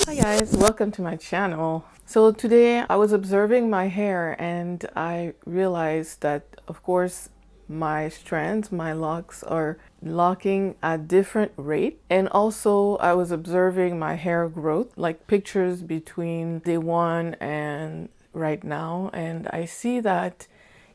Hi guys, welcome to my channel. So today I was observing my hair and I realized that of course my strands, my locks are locking at different rate, and also I was observing my hair growth, like pictures between day one and right now, and I see that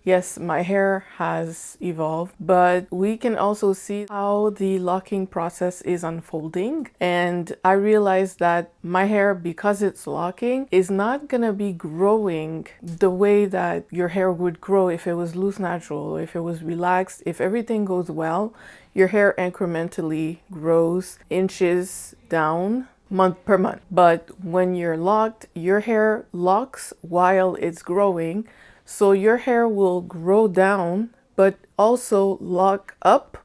yes, my hair has evolved, but we can also see how the locking process is unfolding. And I realized that my hair, because it's locking, is not gonna be growing the way that your hair would grow if it was loose natural, if it was relaxed. If everything goes well, your hair incrementally grows inches down month per month. But when you're locked, your hair locks while it's growing. So your hair will grow down, but also lock up.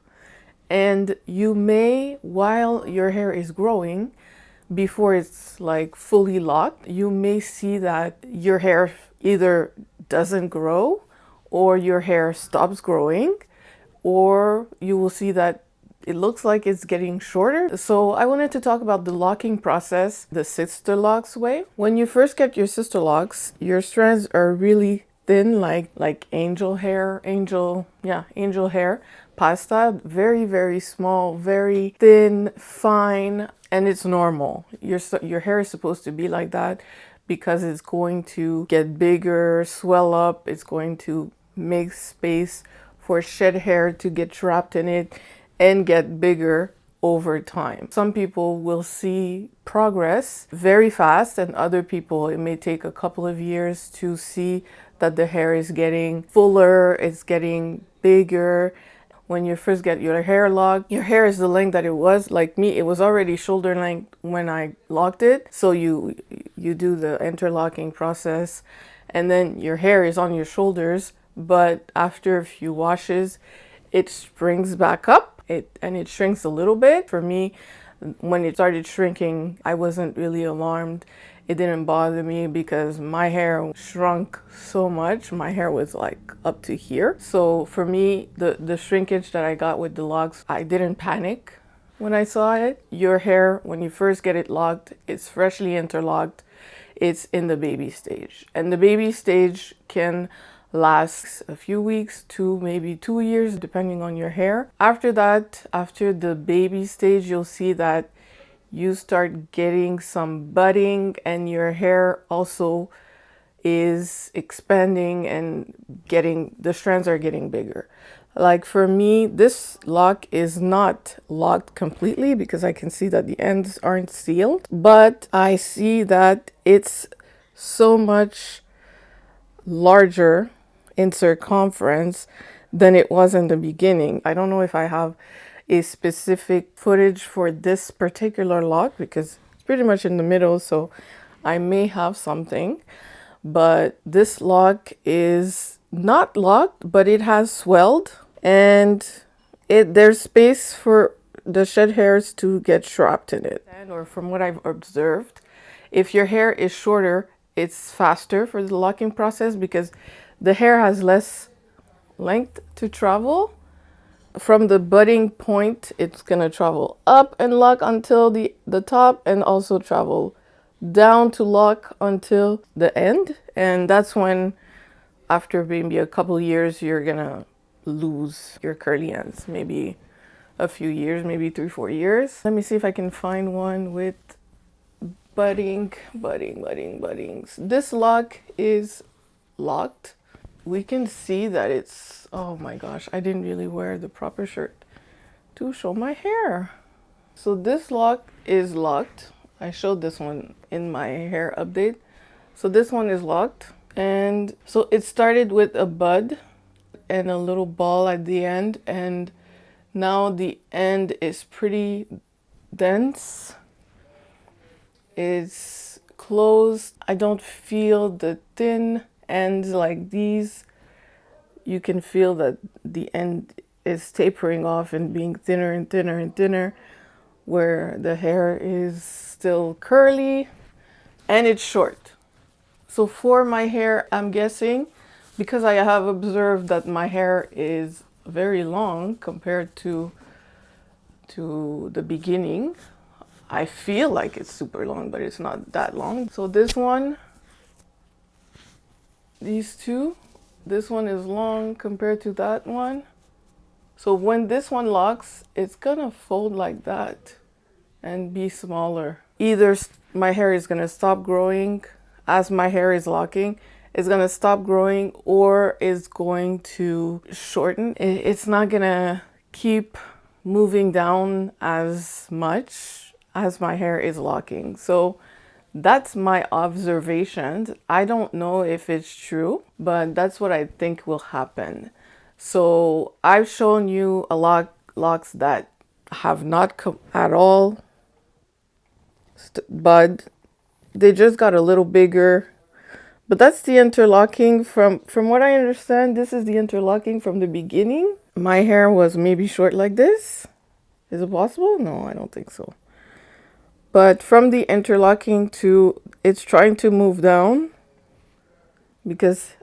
And you may, while your hair is growing, before it's like fully locked, you may see that your hair either doesn't grow or your hair stops growing, or you will see that it looks like it's getting shorter. So I wanted to talk about the locking process, the Sisterlocks way. When you first get your Sisterlocks, your strands are really thin, like angel hair, angel hair, pasta, very small, very thin, fine, and it's normal. Your hair is supposed to be like that because it's going to get bigger, swell up, it's going to make space for shed hair to get trapped in it and get bigger over time. Some people will see progress very fast, and other people it may take a couple of years to see that the hair is getting fuller, it's getting bigger. When you first get your hair locked, your hair is the length that it was. Like me, it was already shoulder length when I locked it. So you do the interlocking process and then your hair is on your shoulders, but after a few washes it springs back up, and it shrinks a little bit. For me, when it started shrinking, I wasn't really alarmed. It didn't bother me because my hair shrunk so much. My hair was like up to here. So for me, the shrinkage that I got with the locks, I didn't panic when I saw it. Your hair, when you first get it locked, it's freshly interlocked. It's in the baby stage. And the baby stage can last a few weeks to maybe 2 years, depending on your hair. After that, after the baby stage, you'll see that you start getting some budding and your hair also is expanding and the strands are getting bigger. Like for me, this lock is not locked completely because I can see that the ends aren't sealed, but I see that it's so much larger in circumference than it was in the beginning. I don't know if I have a specific footage for this particular lock because it's pretty much in the middle, so I may have something. But this lock is not locked, but it has swelled, and there's space for the shed hairs to get trapped in it. Or from what I've observed, if your hair is shorter, it's faster for the locking process because the hair has less length to travel. From the budding point, it's gonna travel up and lock until the top, and also travel down to lock until the end. And that's when, after maybe a couple years, you're gonna lose your curly ends. Maybe a few years, maybe 3-4 years. Let me see if I can find one with buddings. This lock is locked. We can see that it's, oh my gosh, I didn't really wear the proper shirt to show my hair. So this lock is locked. I showed this one in my hair update. So this one is locked. And so it started with a bud and a little ball at the end, and now the end is pretty dense. It's closed. I don't feel the thin ends like these. You can feel that the end is tapering off and being thinner and thinner and thinner, where the hair is still curly and it's short. So for my hair, I'm guessing, because I have observed that my hair is very long compared to the beginning, I feel like it's super long, but it's not that long. So this one, these two, this one is long compared to that one. So when this one locks, it's gonna fold like that and be smaller. Either my hair is gonna stop growing as my hair is locking, it's gonna stop growing, or is going to shorten. It's not gonna keep moving down as much as my hair is locking. So that's my observations. I don't know if it's true, but that's what I think will happen. So I've shown you a lot locks that have not come at all, but they just got a little bigger. But that's the interlocking from what I understand. This is the interlocking from the beginning. My hair was maybe short like this. Is it possible? No, I don't think so. But from the interlocking to it's trying to move down, because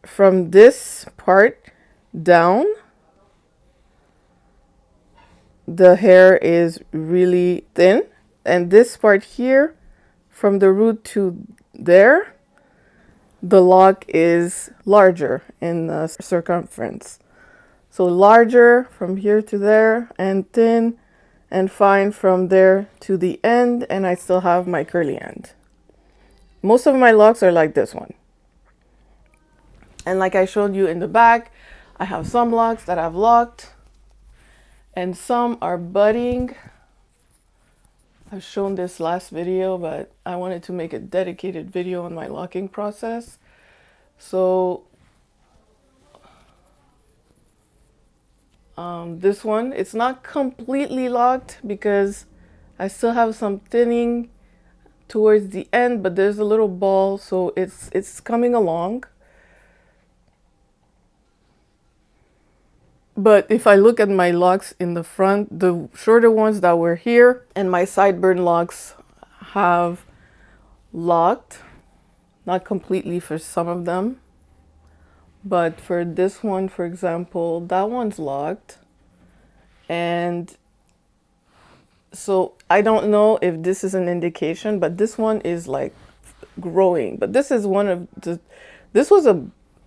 from this part down, the hair is really thin, and this part here, from the root to there, the lock is larger in the circumference. So larger from here to there, and thin and fine from there to the end, and I still have my curly end. Most of my locks are like this one. And like I showed you in the back, I have some locks that I've locked and some are budding. I've shown this last video, but I wanted to make a dedicated video on my locking process. So this one, it's not completely locked because I still have some thinning towards the end, but there's a little ball, so it's coming along. But if I look at my locks in the front, the shorter ones that were here and my sideburn locks have locked, not completely for some of them, but for this one, for example, that one's locked. And so I don't know if this is an indication, but this one is like growing. But this is one of the, this was a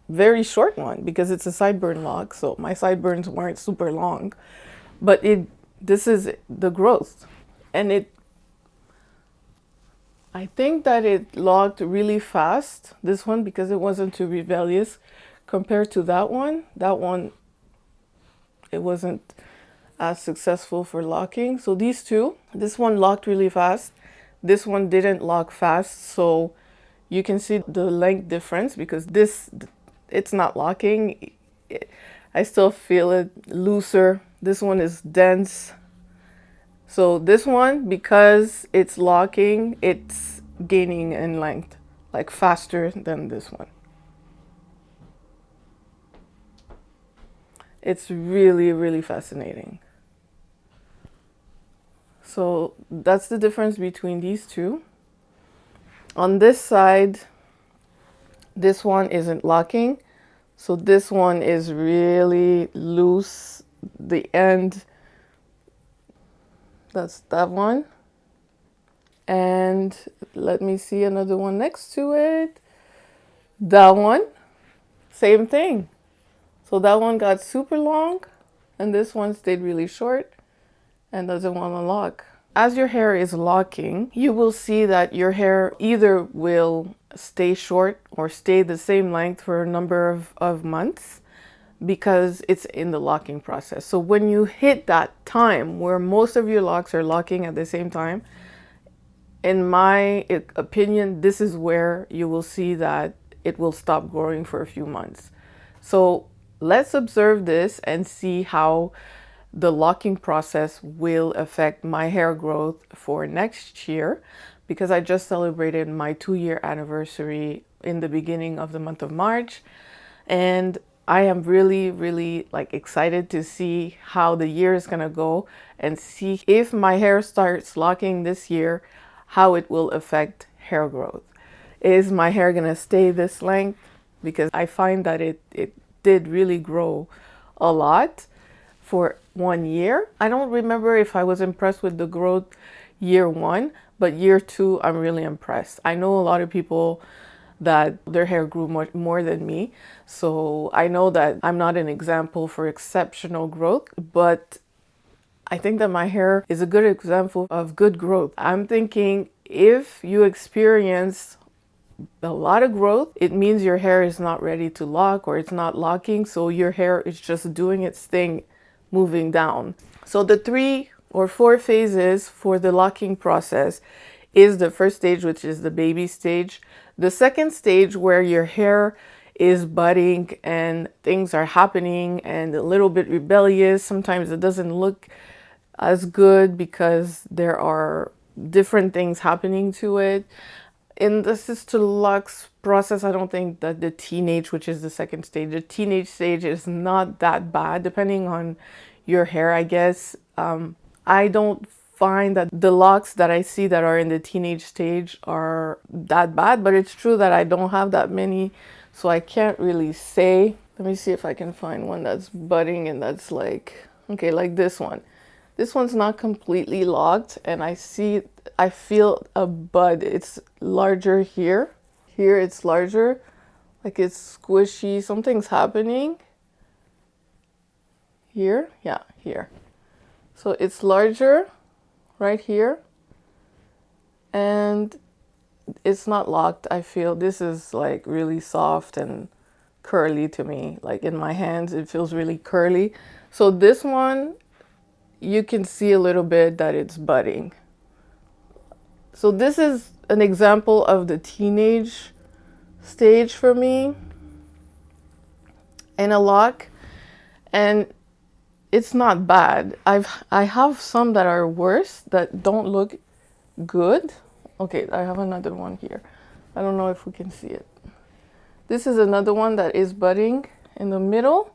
very short one because it's a sideburn lock, so my sideburns weren't super long, but this is the growth. And I think that it locked really fast, this one, because it wasn't too rebellious compared to that one. It wasn't as successful for locking. So these two, this one locked really fast, this one didn't lock fast. So you can see the length difference because it's not locking. I still feel it looser. This one is dense. So this one, because it's locking, it's gaining in length, like faster than this one. It's really, really fascinating. So that's the difference between these two. On this side, this one isn't locking, so this one is really loose. The end, that's that one. And let me see another one next to it. That one, same thing. So that one got super long, and this one stayed really short and doesn't want to lock. As your hair is locking, you will see that your hair either will stay short or stay the same length for a number of months because it's in the locking process. So when you hit that time where most of your locks are locking at the same time, in my opinion, this is where you will see that it will stop growing for a few months. So let's observe this and see how the locking process will affect my hair growth for next year, because I just celebrated my 2-year anniversary in the beginning of the month of March, and I am really, really like excited to see how the year is gonna go and see if my hair starts locking this year, how it will affect hair growth. Is my hair gonna stay this length? Because I find that it did really grow a lot for 1 year. I don't remember if I was impressed with the growth year 1, but year 2, I'm really impressed. I know a lot of people that their hair grew much more than me. So I know that I'm not an example for exceptional growth, but I think that my hair is a good example of good growth. I'm thinking if you experience a lot of growth, it means your hair is not ready to lock or it's not locking. So your hair is just doing its thing, moving down. So the 3 or 4 phases for the locking process is the first stage, which is the baby stage. The second stage, where your hair is budding and things are happening and a little bit rebellious. Sometimes it doesn't look as good because there are different things happening to it. In the Sisterlocks process, I don't think that the teenage, which is the second stage, the teenage stage is not that bad, depending on your hair, I guess. I don't find that the locks that I see that are in the teenage stage are that bad, but it's true that I don't have that many, so I can't really say. Let me see if I can find one that's budding and that's like, okay, like this one. This one's not completely locked, and I feel a bud. It's larger here. Here it's larger, like it's squishy. Something's happening. Here, yeah, here. So it's larger right here, and it's not locked. I feel this is like really soft and curly to me. Like in my hands, it feels really curly. So this one, you can see a little bit that it's budding. So this is an example of the teenage stage for me in a lock, and it's not bad. I have some that are worse, that don't look good. Okay, I have another one here. I don't know if we can see it. This is another one that is budding in the middle.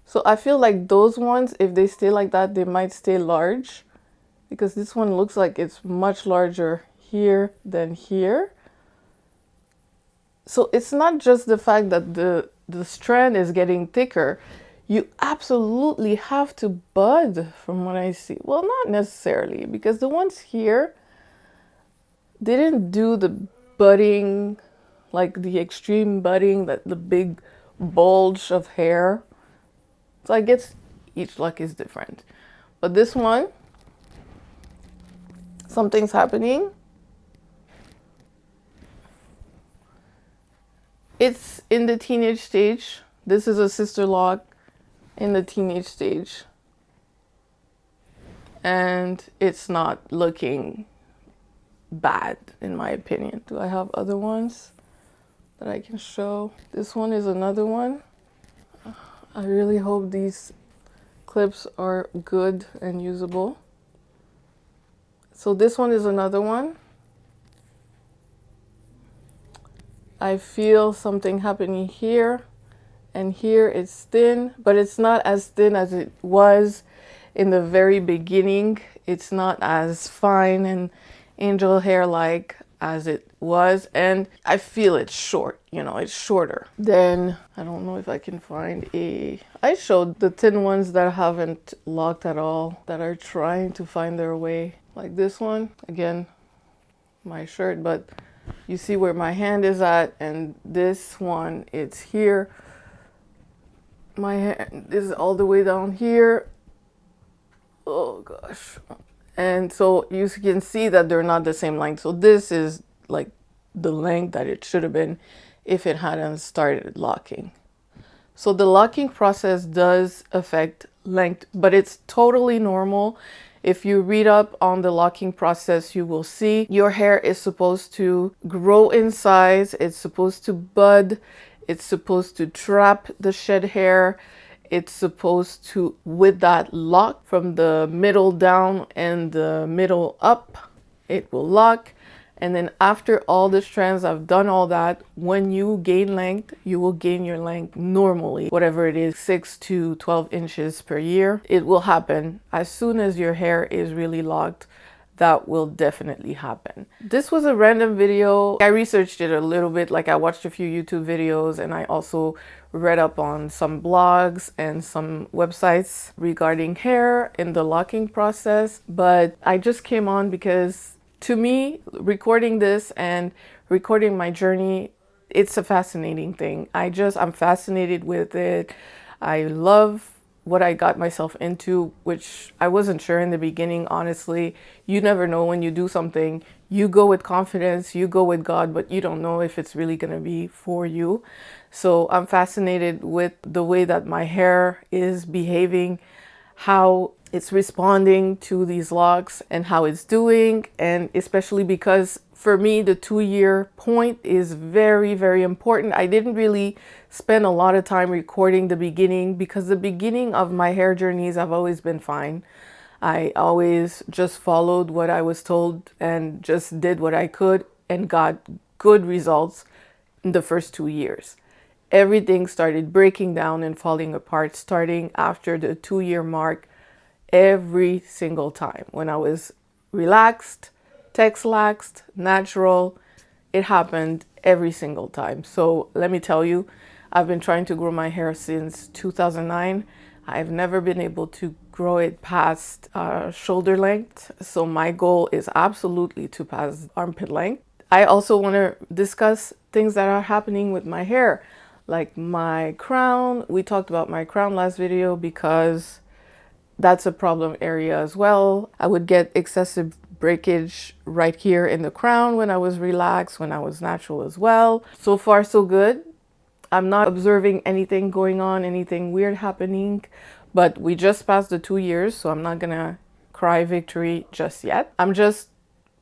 So I feel like those ones, if they stay like that, they might stay large, because this one looks like it's much larger here than here. So it's not just the fact that the strand is getting thicker. You absolutely have to bud, from what I see. Well, not necessarily, because the ones here didn't do the budding, like the extreme budding, that the big bulge of hair. So I guess each lock is different. But this one, something's happening. It's in the teenage stage. This is a sister lock in the teenage stage. And it's not looking bad, in my opinion. Do I have other ones that I can show? This one is another one. I really hope these clips are good and usable. So this one is another one. I feel something happening here, and here it's thin, but it's not as thin as it was in the very beginning. It's not as fine and angel hair like as it was, and I feel it's short, you know, it's shorter. Then I don't know if I can find I showed the thin ones that haven't locked at all, that are trying to find their way, like this one. Again, my shirt, but you see where my hand is at, and this one, it's here. My hand is all the way down here. Oh gosh. And so you can see that they're not the same length. So this is like the length that it should have been if it hadn't started locking. So the locking process does affect length, but it's totally normal. If you read up on the locking process, you will see your hair is supposed to grow in size. It's supposed to bud. It's supposed to trap the shed hair. It's supposed to, with that lock from the middle down and the middle up, it will lock. And then after all the strands have done all that, when you gain length, you will gain your length normally, whatever it is, 6 to 12 inches per year. It will happen as soon as your hair is really locked that will definitely happen. This was a random video. I researched it a little bit, like I watched a few YouTube videos and I also read up on some blogs and some websites regarding hair in the locking process. But I just came on because to me, recording this and recording my journey, it's a fascinating thing. I'm fascinated with it. I love what I got myself into, which I wasn't sure in the beginning, honestly. You never know when you do something. You go with confidence, you go with God, but you don't know if it's really gonna be for you. So I'm fascinated with the way that my hair is behaving, how it's responding to these locks and how it's doing. And especially because for me, the 2-year point is very, very important. I didn't really spend a lot of time recording the beginning because the beginning of my hair journeys have always been fine. I always just followed what I was told and just did what I could and got good results in the first 2 years. Everything started breaking down and falling apart starting after the 2-year mark every single time. When I was relaxed, texlaxed, natural, it happened every single time. So let me tell you, I've been trying to grow my hair since 2009. I've never been able to grow it past shoulder length. So my goal is absolutely to pass armpit length. I also want to discuss things that are happening with my hair, like my crown. We talked about my crown last video because that's a problem area as well. I would get excessive breakage right here in the crown when I was relaxed, when I was natural as well. So far, so good. I'm not observing anything going on, anything weird happening, but we just passed the 2 years, so I'm not gonna cry victory just yet. I'm just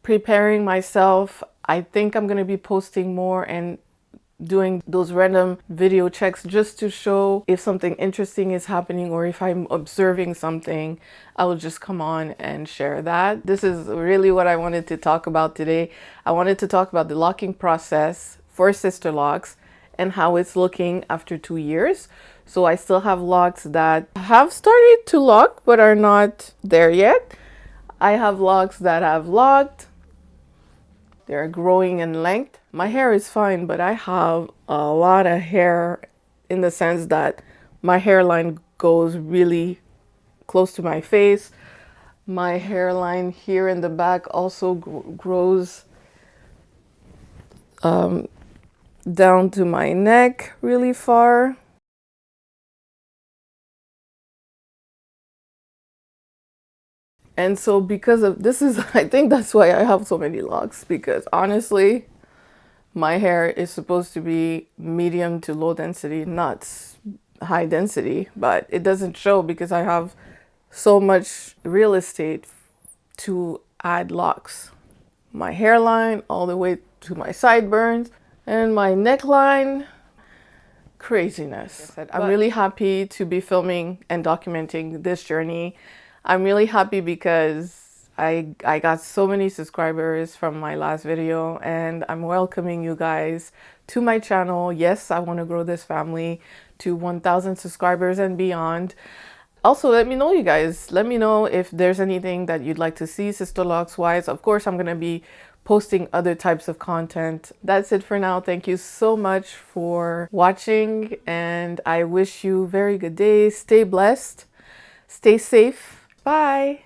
preparing myself. I think I'm gonna be posting more and doing those random video checks just to show if something interesting is happening or if I'm observing something. I will just come on and share that. This is really what I wanted to talk about today. I wanted to talk about the locking process for Sisterlocks and how it's looking after 2 years. So I still have locks that have started to lock but are not there yet. I have locks that have locked. They're growing in length. My hair is fine, but I have a lot of hair in the sense that my hairline goes really close to my face. My hairline here in the back also grows down to my neck really far. And so because of this is, I think that's why I have so many locks, because honestly, my hair is supposed to be medium to low density, not high density, but it doesn't show because I have so much real estate to add locks. My hairline all the way to my sideburns and my neckline. Craziness. I'm really happy to be filming and documenting this journey. I'm really happy because I got so many subscribers from my last video and I'm welcoming you guys to my channel. Yes, I want to grow this family to 1,000 subscribers and beyond. Also, let me know, you guys. Let me know if there's anything that you'd like to see Sisterlocks wise. Of course, I'm going to be posting other types of content. That's it for now. Thank you so much for watching and I wish you a very good day. Stay blessed. Stay safe. Bye.